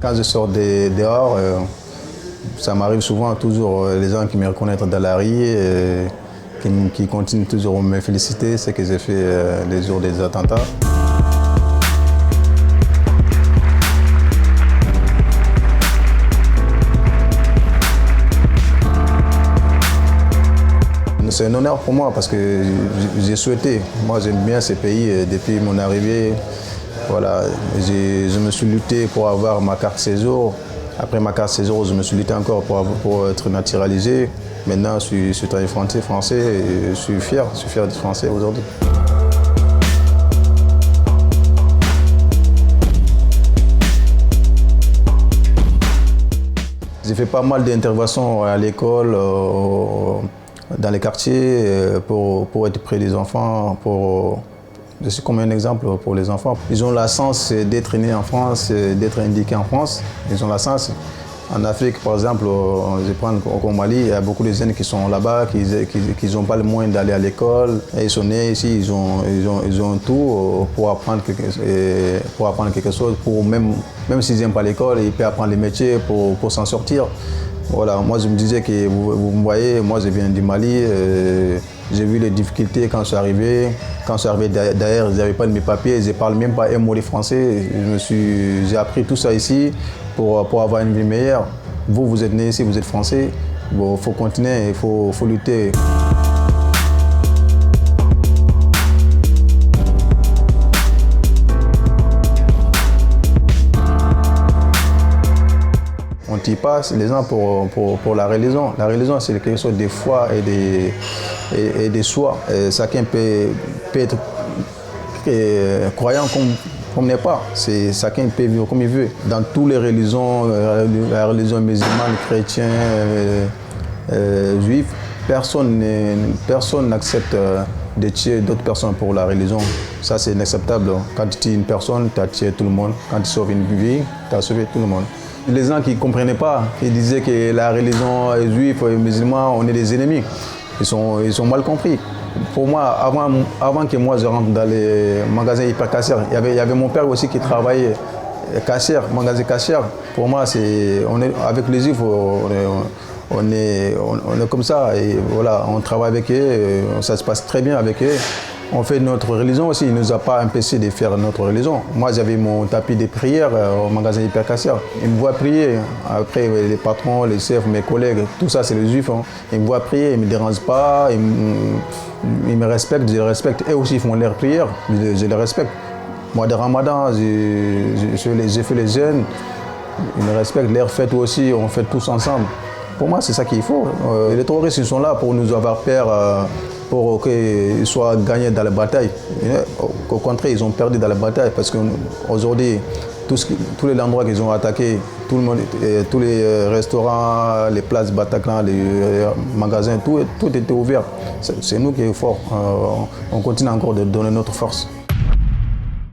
Quand je sors dehors, ça m'arrive souvent toujours les gens qui me reconnaissent dans la rue, qui continuent toujours à me féliciter, ce que j'ai fait les jours des attentats. C'est un honneur pour moi parce que j'ai souhaité. Moi, j'aime bien ce pays depuis mon arrivée. Voilà, je me suis lutté pour avoir ma carte séjour. Après ma carte séjour, je me suis lutté encore pour être naturalisé. Maintenant, je suis citoyen français et je suis fier d'être français aujourd'hui. J'ai fait pas mal d'interventions à l'école, dans les quartiers, pour être près des enfants. Je suis comme un exemple pour les enfants. Ils ont la chance d'être nés en France, d'être indiqués en France. Ils ont la chance. En Afrique, par exemple, je prends au Mali, il y a beaucoup de jeunes qui sont là-bas, qui n'ont pas le moyen d'aller à l'école. Ils sont nés ici, ils ont tout pour apprendre quelque chose. Même s'ils n'aiment pas l'école, ils peuvent apprendre les métiers pour s'en sortir. Voilà, moi je me disais que vous me voyez, moi je viens du Mali, j'ai vu les difficultés quand je suis arrivé. Quand je suis arrivé d'ailleurs, je n'avais pas de mes papiers, je ne parle même pas un mot de français. J'ai appris tout ça ici pour avoir une vie meilleure. Vous êtes né ici, vous êtes français, il faut continuer, il faut lutter. On ne tue pas les gens pour la religion. La religion, c'est quelque chose de foi et de soi. Chacun peut être croyant comme n'est pas. Chacun peut vivre comme il veut. Dans toutes les religions, la religion musulmane, chrétienne, juive, personne n'accepte de tuer d'autres personnes pour la religion. Ça, c'est inacceptable. Quand tu tues une personne, tu as tué tout le monde. Quand tu sauves une vie, tu as sauvé tout le monde. Les gens qui ne comprenaient pas, ils disaient que la religion juive et musulmane, on est des ennemis. Ils sont mal compris. Pour moi, avant que moi je rentre dans les magasins hyper-cachers, il y avait mon père aussi qui travaillait cachère, magasin cachère. Pour moi, avec les juifs, on est comme ça. Et voilà, on travaille avec eux, ça se passe très bien avec eux. On fait notre religion aussi, il ne nous a pas empêché de faire notre religion. Moi, j'avais mon tapis de prière au magasin hyper-cachère. Ils me voient prier. Après, les patrons, les chefs, mes collègues, tout ça, c'est les juifs. Hein. Ils me voient prier, ils ne me dérangent pas, ils me respectent, je les respecte. Eux aussi, ils font leur prière, je les respecte. Moi, de Ramadan, j'ai fait les jeûnes, ils me respectent. Leurs fêtes aussi, on fait tous ensemble. Pour moi, c'est ça qu'il faut. Les terroristes, ils sont là pour nous avoir peur. Pour qu'ils soient gagnés dans la bataille. Au contraire, ils ont perdu dans la bataille parce qu'aujourd'hui, tous les endroits qu'ils ont attaqués, tous les restaurants, les places Bataclan, les magasins, tout était ouvert. C'est nous qui sommes forts. On continue encore de donner notre force.